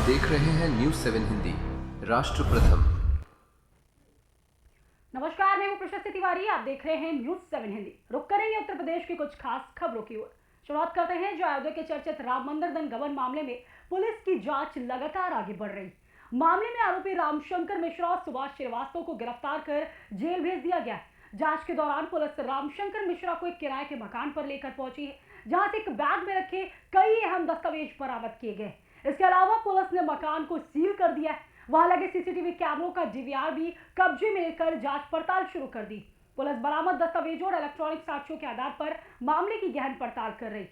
देख रहे हैं न्यूज़ 7 हिंदी, राष्ट्र प्रथम। नमस्कार, मैं हूं प्रशस्ति तिवारी। आप देख रहे हैं न्यूज़ 7 हिंदी। रुक करेंगे उत्तर प्रदेश की कुछ खास खबरों की ओर। शुरुआत करते हैं जो अयोध्या के चर्चित राम मंदिर धन गबन मामले में पुलिस की जांच लगातार आगे बढ़ रही। मामले में आरोपी रामशंकर मिश्रा और सुभाष श्रीवास्तव को गिरफ्तार कर जेल भेज दिया गया है। जांच के दौरान पुलिस रामशंकर मिश्रा को एक किराए के मकान पर लेकर पहुंची है, जहां से एक बैग में रखे कई अहम दस्तावेज बरामद किए गए। इसके अलावा पुलिस ने मकान को सील कर दिया है। वहां लगे सीसीटीवी कैमरों का डीवीआर भी कब्जे में लेकर जांच पड़ताल शुरू कर दी। पुलिस बरामद दस्तावेजों और इलेक्ट्रॉनिक साक्ष्यों के आधार पर मामले की गहन पड़ताल कर रही।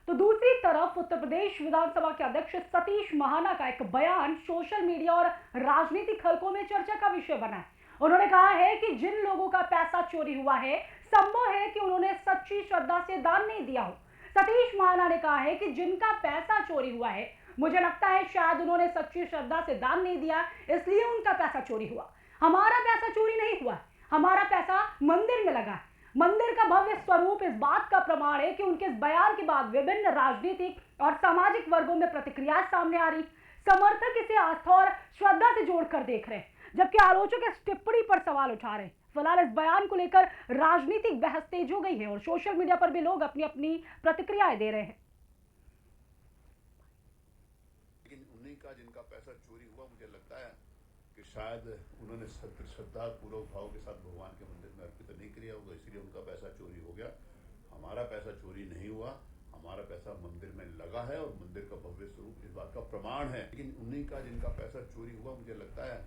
तो दूसरी तरफ उत्तर प्रदेश विधानसभा के अध्यक्ष सतीश महाना का एक बयान सोशल मीडिया और राजनीतिक हलकों में चर्चा का विषय बना है। उन्होंने कहा है कि जिन लोगों का पैसा चोरी हुआ है, संभव है कि उन्होंने सच्ची श्रद्धा से दान नहीं दिया हो। सतीश महाना ने कहा है कि जिनका पैसा चोरी हुआ है, मुझे लगता है शायद उन्होंने सच्ची श्रद्धा से दान नहीं दिया, इसलिए उनका पैसा चोरी हुआ। हमारा पैसा चोरी नहीं हुआ, हमारा पैसा मंदिर में लगा है। मंदिर का भव्य स्वरूप इस बात का प्रमाण है कि उनके इस बयान के बाद विभिन्न राजनीतिक और सामाजिक वर्गों में प्रतिक्रियाएं सामने आ रही। समर्थक इसे आस्था और श्रद्धा से जोड़कर देख रहे हैं, जबकि आलोचक इस टिप्पणी पर सवाल उठा रहे हैं। फिलहाल इस बयान को लेकर राजनीतिक बहस तेज हो गई है और सोशल मीडिया पर भी लोग अपनी अपनी प्रतिक्रियाएं दे रहे हैं। का जिनका पैसा चोरी हुआ, मुझे लगता है कि शायद उन्होंने श्रद्धा पूर्वक भाव के साथ भगवान के मंदिर में अर्पित नहीं किया होगा, इसलिए उनका पैसा चोरी हो गया। हमारा पैसा चोरी नहीं हुआ, हमारा पैसा मंदिर में लगा है और मंदिर का भव्य स्वरूप इस बात का प्रमाण है। लेकिन उन्हीं का जिनका पैसा चोरी हुआ, मुझे लगता है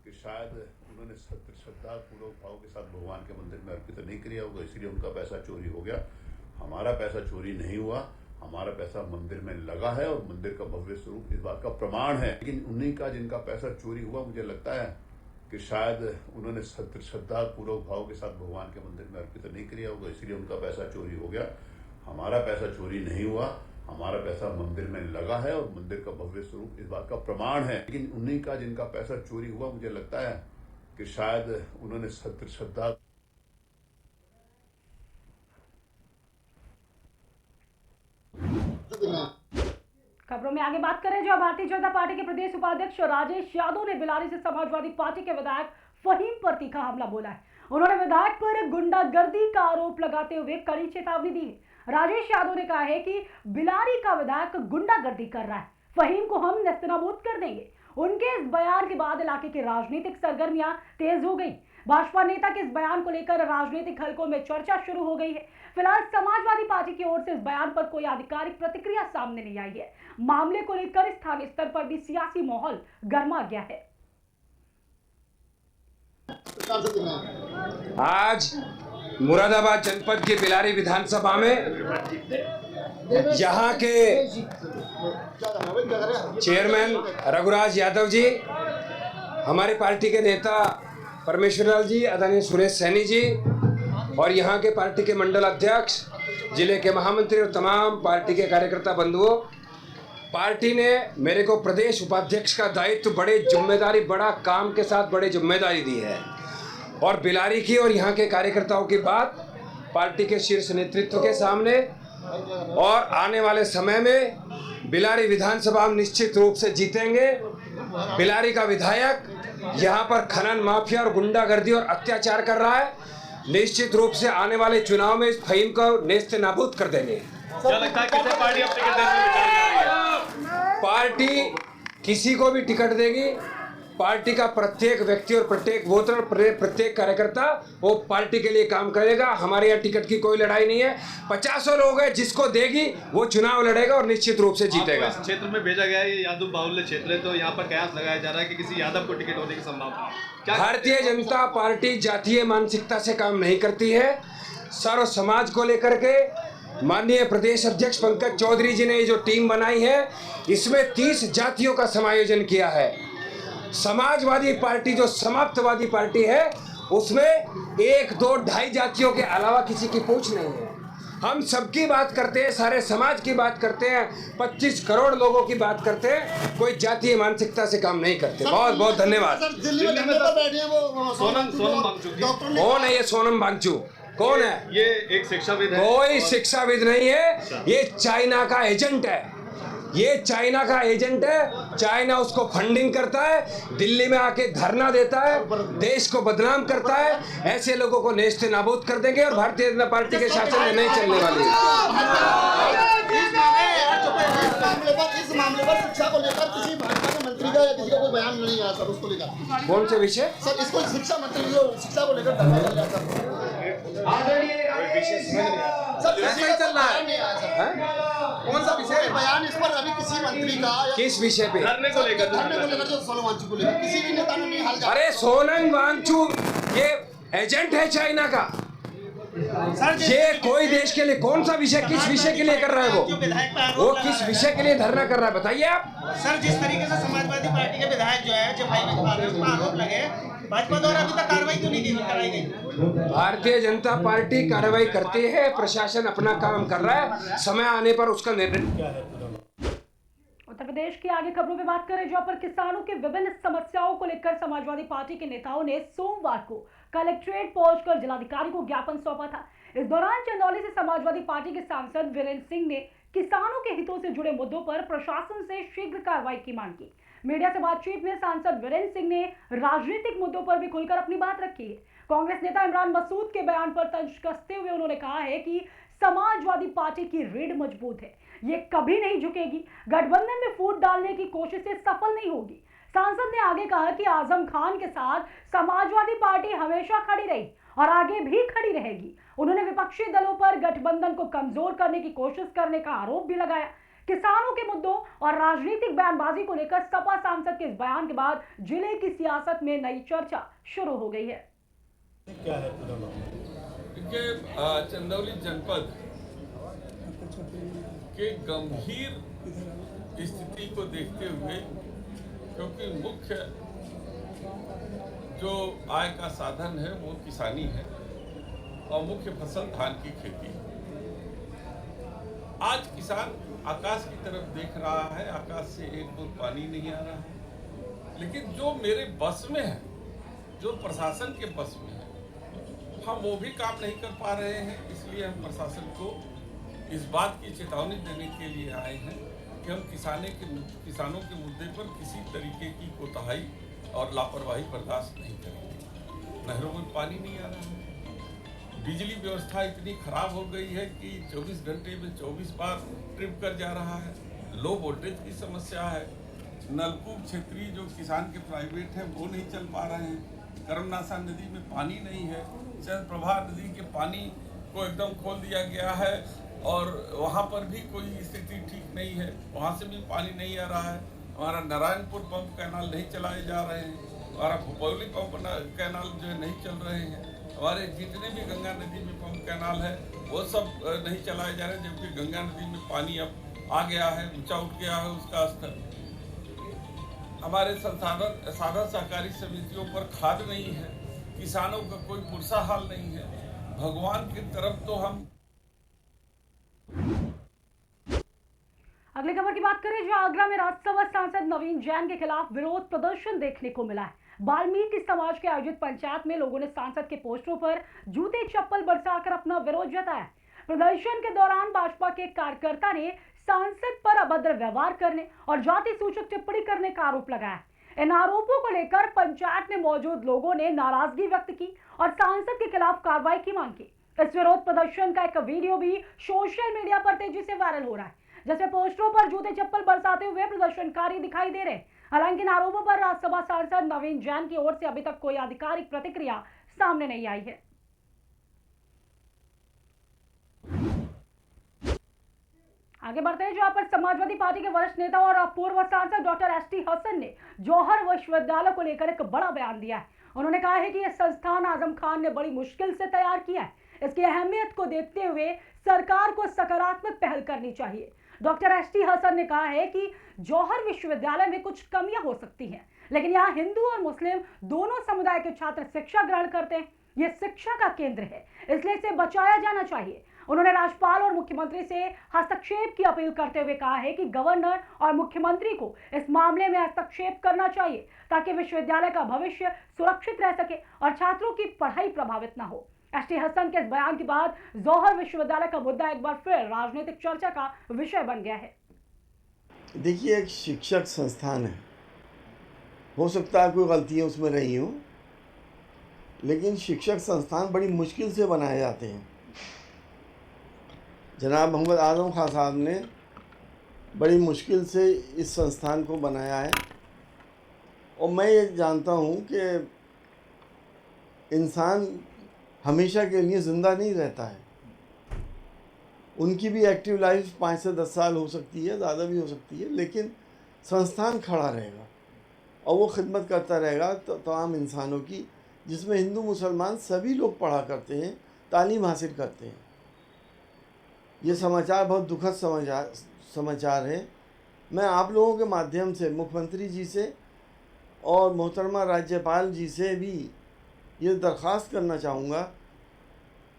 कि शायद उन्होंने श्रद्धा पूर्वक भाव के साथ भगवान के मंदिर में अर्पित नहीं किया होगा, इसलिए उनका पैसा चोरी हो गया। हमारा पैसा चोरी नहीं हुआ, हमारा पैसा मंदिर में लगा है और मंदिर का भव्य स्वरूप इस बात का प्रमाण है। लेकिन उन्हीं का जिनका पैसा चोरी हुआ, मुझे लगता है कि शायद उन्होंने श्रद्धा पूर्वक भाव के साथ भगवान के मंदिर में अर्पित नहीं किया होगा, इसलिए उनका पैसा चोरी हो गया। हमारा पैसा चोरी नहीं हुआ, हमारा पैसा मंदिर में लगा है और मंदिर का भव्य स्वरूप इस बात का प्रमाण है। लेकिन उन्हीं का जिनका पैसा चोरी हुआ, मुझे लगता है कि शायद उन्होंने श्रद्धा खबरों में आगे बात करें जो भारतीय जनता पार्टी के प्रदेश उपाध्यक्ष राजेश यादव ने बिलारी से समाजवादी पार्टी के विधायक फहीम पर तीखा हमला बोला है। उन्होंने विधायक पर गुंडागर्दी का आरोप लगाते हुए कड़ी चेतावनी दी है। राजेश यादव ने कहा है कि बिलारी का विधायक गुंडागर्दी कर रहा है, फहीम को हम नेस्तनाबूद कर देंगे। उनके इस बयान के बाद इलाके की राजनीतिक सरगर्मियां तेज हो गई। भाजपा नेता के इस बयान को लेकर राजनीतिक हलकों में चर्चा शुरू हो गई है। फिलहाल समाजवादी पार्टी की ओर से इस बयान पर कोई आधिकारिक प्रतिक्रिया सामने नहीं आई है। मामले को लेकर स्थानीय स्तर पर भी सियासी माहौल गर्मा गया है। आज मुरादाबाद जनपद की बिलारी विधानसभा में यहाँ के चेयरमैन रघुराज यादव जी, हमारी पार्टी के नेता परमेश्वरलाल जी, आदरणीय सुरेश सैनी जी और यहाँ के पार्टी के मंडल अध्यक्ष, जिले के महामंत्री और तमाम पार्टी के कार्यकर्ता बंधुओं, पार्टी ने मेरे को प्रदेश उपाध्यक्ष का दायित्व बड़े जिम्मेदारी, बड़ा काम के साथ बड़े जिम्मेदारी दी है और बिलारी की और यहाँ के कार्यकर्ताओं की बात पार्टी के शीर्ष नेतृत्व के सामने और आने वाले समय में बिलारी विधानसभा हम निश्चित रूप से जीतेंगे। बिलारी का विधायक यहाँ पर खनन माफिया और गुंडागर्दी और अत्याचार कर रहा है, निश्चित रूप से आने वाले चुनाव में इस फहीम को नेस्त नाबूद कर देंगे। क्या लगता है किसे पार्टी अब टिकट देने में विचार करेगी? पार्टी किसी को भी टिकट देगी। पार्टी का प्रत्येक व्यक्ति और प्रत्येक वोटर और प्रत्येक कार्यकर्ता वो पार्टी के लिए काम करेगा। हमारे यहाँ टिकट की कोई लड़ाई नहीं है। 50 लोग हैं, जिसको देगी वो चुनाव लड़ेगा और निश्चित रूप से जीतेगा। इस क्षेत्र में भेजा गया है, ये यादव बाहुल्य क्षेत्र है, तो यहाँ पर कयास लगाया जा रहा है कि किसी यादव को टिकट होने की संभावना है। भारतीय जनता पार्टी जातीय मानसिकता से काम नहीं करती है। सर्व समाज को लेकर के माननीय प्रदेश अध्यक्ष पंकज चौधरी जी ने ये जो टीम बनाई है, इसमें 30 जातियों का समायोजन किया है। समाजवादी पार्टी जो समाप्तवादी पार्टी है, उसमें 1, 2, 2.5 जातियों के अलावा किसी की पूछ नहीं है। हम सबकी बात करते हैं, सारे समाज की बात करते हैं, 25 करोड़ लोगों की बात करते हैं, कोई जातीय मानसिकता से काम नहीं करते। बहुत बहुत धन्यवाद। कौन है ये सोनम वांगचुक? कौन है ये? एक शिक्षाविद है। कोई शिक्षाविद नहीं है, ये चाइना का एजेंट है। ये चाइना का एजेंट है, चाइना उसको फंडिंग करता है, दिल्ली में आके धरना देता है, देश को बदनाम करता है। ऐसे लोगों को नेस्ते नाबूद कर देंगे और भारतीय जनता पार्टी के शासन में नहीं चलने वाली है। इस मामले पर शिक्षा को लेकर किसी भाजपा के मंत्री का या किसी का कोई बयान नहीं आया सर, उसको लेकर कौन से विषय सर? इसको शिक्षा मंत्री जो शिक्षा को लेकर धरना चल रहा सर, ऐसा ही चल रहा है। कौन सा विषय बयान इस पर अभी किसी मंत्री का या किस विषय पे? धरने को लेकर जो सोनम वांगचुक को लेकर किसी भी नेता ने नहीं हाल जाना। अरे सोनम वांगचुक ये एजेंट है चाइना का। ये कोई देश के लिए कौन सा विषय, किस विषय के लिए कर रहा है वो किस विषय के लिए धरना कर रहा है बताइए आप। सर, जिस तरीके से समाजवादी पार्टी के विधायक जो है जब आरोप लगे, भाजपा द्वारा अभी तक कार्रवाई क्यों नहीं कराई गई? भारतीय जनता पार्टी कार्रवाई करती है, प्रशासन अपना काम कर रहा है, समय आने पर उसका निर्णय। उत्तर प्रदेश की आगे खबरों में बात करें, जहां पर किसानों के विभिन्न समस्याओं को लेकर समाजवादी पार्टी के नेताओं ने सोमवार को कलेक्ट्रेट पहुंचकर जिलाधिकारी को ज्ञापन सौंपा था। इस दौरान चंदौली से समाजवादी पार्टी के सांसद वीरेंद्र सिंह ने किसानों के हितों से जुड़े मुद्दों पर प्रशासन से शीघ्र कार्रवाई की मांग की। मीडिया से बातचीत में सांसद वीरेंद्र सिंह ने राजनीतिक मुद्दों पर भी खुलकर अपनी बात रखी है। कांग्रेस नेता इमरान मसूद के बयान पर तंज कसते हुए उन्होंने कहा है कि समाजवादी पार्टी की रीढ़ मजबूत है, ये कभी नहीं झुकेगी, गठबंधन में फूट डालने की कोशिशें सफल नहीं होगी। सांसद ने आगे कहा कि आजम खान के साथ समाजवादी पार्टी हमेशा खड़ी रही और आगे भी खड़ी रहेगी। उन्होंने विपक्षी दलों पर गठबंधन को कमजोर करने की कोशिश करने का आरोप भी लगाया। किसानों के मुद्दों और राजनीतिक बयानबाजी को लेकर सपा सांसद के इस बयान के बाद जिले की सियासत में नई चर्चा शुरू हो गई है। चंदौली जनपद के गंभीर स्थिति को देखते हुए, क्योंकि मुख्य जो आय का साधन है वो किसानी है और मुख्य फसल धान की खेती है। आज किसान आकाश की तरफ देख रहा है, आकाश से एक बूंद पानी नहीं आ रहा है, लेकिन जो मेरे बस में है, जो प्रशासन के बस में है, हम वो भी काम नहीं कर पा रहे हैं। इसलिए हम प्रशासन को इस बात की चेतावनी देने के लिए आए हैं कि हम किसानों के मुद्दे पर किसी तरीके की कोताही और लापरवाही बर्दाश्त नहीं करेंगे। नहरों में पानी नहीं आ रहा है, बिजली व्यवस्था इतनी खराब हो गई है कि 24 घंटे में 24 बार ट्रिप कर जा रहा है, लो वोल्टेज की समस्या है, नलकूप क्षेत्रीय जो किसान के प्राइवेट हैं वो नहीं चल पा रहे हैं, कर्मनाशा नदी में पानी नहीं है, चंद्रप्रभा नदी के पानी को एकदम खोल दिया गया है और वहाँ पर भी कोई स्थिति ठीक नहीं है, वहाँ से भी पानी नहीं आ रहा है। हमारा नारायणपुर पंप कैनाल नहीं चलाए जा रहे हैं, हमारा भोपौली पंप कैनाल जो है नहीं चल रहे हैं, हमारे जितने भी गंगा नदी में पंप कैनाल है वो सब नहीं चलाए जा रहे हैं, जबकि गंगा नदी में पानी अब आ गया है, ऊंचा उठ गया है उसका स्तर। हमारे साधा सहकारी समितियों पर खाद नहीं है, किसानों का कोई पुरसा हाल नहीं है। भगवान की तरफ तो हम। अगली खबर की बात करें, जहां आगरा में राज्यसभा सांसद नवीन जैन के खिलाफ विरोध प्रदर्शन देखने को मिला है। वाल्मीकि समाज के आयोजित पंचायत में लोगों ने सांसद के पोस्टरों पर जूते चप्पल बरसाकर अपना विरोध जताया। प्रदर्शन के दौरान भाजपा के कार्यकर्ता ने सांसद पर अभद्र व्यवहार करने और जाति सूचक टिप्पणी करने का आरोप लगाया। इन आरोपों को लेकर पंचायत में मौजूद लोगों ने नाराजगी व्यक्त की और सांसद के खिलाफ कार्रवाई की मांग की। इस विरोध प्रदर्शन का एक वीडियो भी सोशल मीडिया पर तेजी से वायरल हो रहा है, जिसमें पोस्टरों पर जूते चप्पल बरसाते हुए प्रदर्शनकारी दिखाई दे रहे हैं। हालांकि इन आरोपों पर राज्यसभा सांसद नवीन जैन की ओर से अभी तक कोई आधिकारिक प्रतिक्रिया सामने नहीं आई है। आगे बढ़ते हैं, जहां पर समाजवादी पार्टी के वरिष्ठ नेता और पूर्व सांसद डॉक्टर एसटी हसन ने जौहर विश्वविद्यालय को लेकर एक बड़ा बयान दिया है। उन्होंने कहा है कि यह संस्थान आजम खान ने बड़ी मुश्किल से तैयार किया है, इसकी अहमियत को देखते हुए सरकार को सकारात्मक पहल करनी चाहिए। डॉक्टर एसटी हसन ने कहा है कि जौहर विश्वविद्यालय में कुछ कमियां हो सकती हैं, लेकिन यहाँ हिंदू और मुस्लिम दोनों समुदाय के छात्र शिक्षा ग्रहण करते हैं। यह शिक्षा का केंद्र है, इसलिए इसे बचाया जाना चाहिए। उन्होंने राज्यपाल और मुख्यमंत्री से हस्तक्षेप की अपील करते हुए कहा है कि गवर्नर और मुख्यमंत्री को इस मामले में हस्तक्षेप करना चाहिए ताकि विश्वविद्यालय का भविष्य सुरक्षित रह सके और छात्रों की पढ़ाई प्रभावित न हो। एसटी हसन के इस बयान के बाद जौहर विश्वविद्यालय का मुद्दा एक बार फिर राजनीतिक चर्चा का विषय बन गया है। देखिए, एक शिक्षक संस्थान है, हो सकता है कोई गलतियाँ उसमें रही हों, लेकिन शिक्षक संस्थान बड़ी मुश्किल से बनाए जाते हैं। जनाब मोहम्मद आज़म खान साहब ने बड़ी मुश्किल से इस संस्थान को बनाया है, और मैं ये जानता हूँ कि इंसान हमेशा के लिए ज़िंदा नहीं रहता है। उनकी भी एक्टिव लाइफ 5 से 10 साल हो सकती है, ज़्यादा भी हो सकती है, लेकिन संस्थान खड़ा रहेगा और वो खिदमत करता रहेगा तमाम इंसानों की, जिसमें हिंदू मुसलमान सभी लोग पढ़ा करते हैं, तालीम हासिल करते हैं। ये समाचार बहुत दुखद समाचार है। मैं आप लोगों के माध्यम से मुख्यमंत्री जी से और मोहतरमा राज्यपाल जी से भी ये दरख्वास्त करना चाहूँगा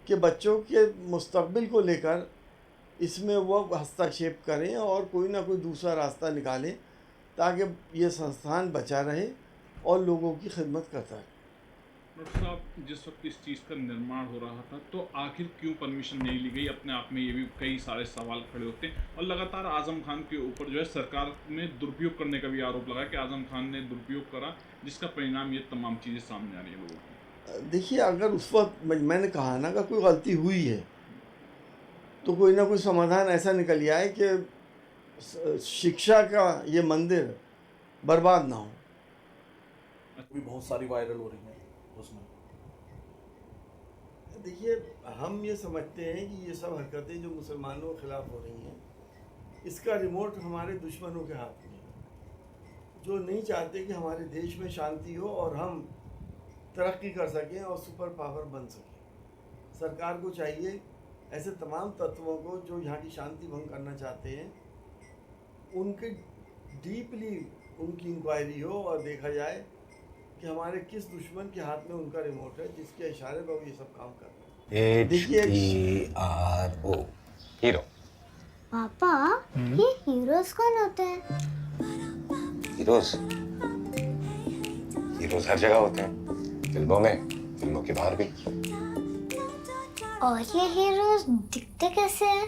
कि बच्चों के मुस्तक़बिल को लेकर इसमें वो हस्तक्षेप करें और कोई ना कोई दूसरा रास्ता निकालें, ताकि ये संस्थान बचा रहे और लोगों की खिदमत करता रहे। डॉक्टर साहब, जिस वक्त इस चीज़ का निर्माण हो रहा था तो आखिर क्यों परमिशन नहीं ली गई? अपने आप में ये भी कई सारे सवाल खड़े होते हैं, और लगातार आज़म खान के ऊपर जो है सरकार ने दुरुपयोग करने का भी आरोप लगा कि आज़म खान ने दुरुपयोग करा, जिसका परिणाम ये तमाम चीज़ें सामने आ रही है लोगों की। देखिए, अगर उस वक्त मैंने कहा ना कि कोई गलती हुई है तो कोई ना कोई समाधान ऐसा निकल आए कि शिक्षा का ये मंदिर बर्बाद ना हो। भी बहुत सारी वायरल हो रही हैं उसमें। देखिए, हम ये समझते हैं कि ये सब हरकतें जो मुसलमानों के खिलाफ हो रही हैं, इसका रिमोट हमारे दुश्मनों के हाथ में है, जो नहीं चाहते कि हमारे देश में शांति हो और हम तरक्की कर सकें और सुपर पावर बन सकें। सरकार को चाहिए ऐसे तमाम तत्वों को जो यहाँ की शांति भंग करना चाहते हैं, उनके डीपली उनकी इंक्वायरी हो और देखा जाए कि हमारे किस दुश्मन के हाथ में उनका रिमोट है, जिसके इशारे पर वो ये सब काम कर रहे हैं। देखिए, HERO हीरो। पापा, ये हीरोज कौन होते हैं? हीरोज हर जगह होते हैं, फिल्मों में, फिल्मों के बाहर भी। और ये हीरोज दिखते कैसे हैं?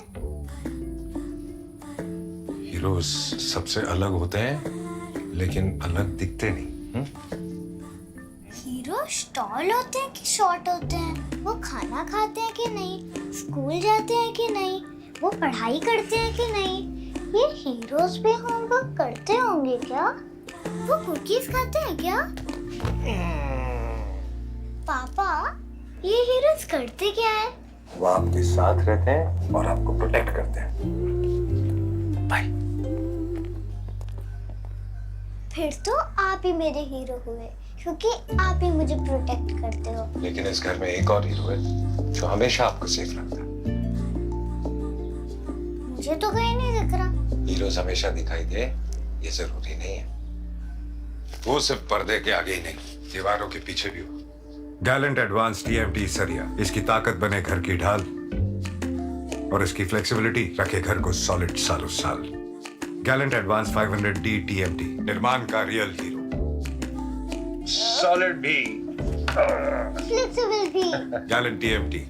हीरोज सबसे अलग होते हैं, लेकिन अलग दिखते नहीं। हीरो स्टॉल होते हैं कि शॉर्ट होते हैं? वो खाना खाते हैं कि नहीं? स्कूल जाते हैं कि नहीं? वो पढ़ाई करते हैं कि नहीं? ये हीरोज भी होमवर्क करते होंगे क्या? वो कुकीज खाते हैं क्या? पापा, ये हीरोज करते क्या है? वो आपके साथ रहते हैं और आपको प्रोटेक्ट करते हैं। बाय। फिर तो आप ही मेरे हीरो हुए, क्योंकि आप ही मुझे प्रोटेक्ट करते हो। लेकिन इस घर में एक और हीरो है जो हमेशा आपको सेफ रखता है। मुझे तो कहीं नहीं दिख रहा। हीरोज हमेशा दिखाई दे ये जरूरी नहीं है। वो सिर्फ पर्दे के आगे ही नहीं, दीवारों के पीछे भी हो। गैलेंट एडवांस TMT सरिया, इसकी ताकत बने घर की ढाल और इसकी फ्लेक्सिबिलिटी रखे घर को सॉलिड सालों साल। गैलेंट एडवांस 500D TMT, निर्माण का रियल हीरो। सॉलिड भी, फ्लेक्सिबल भी। Gallant TMT।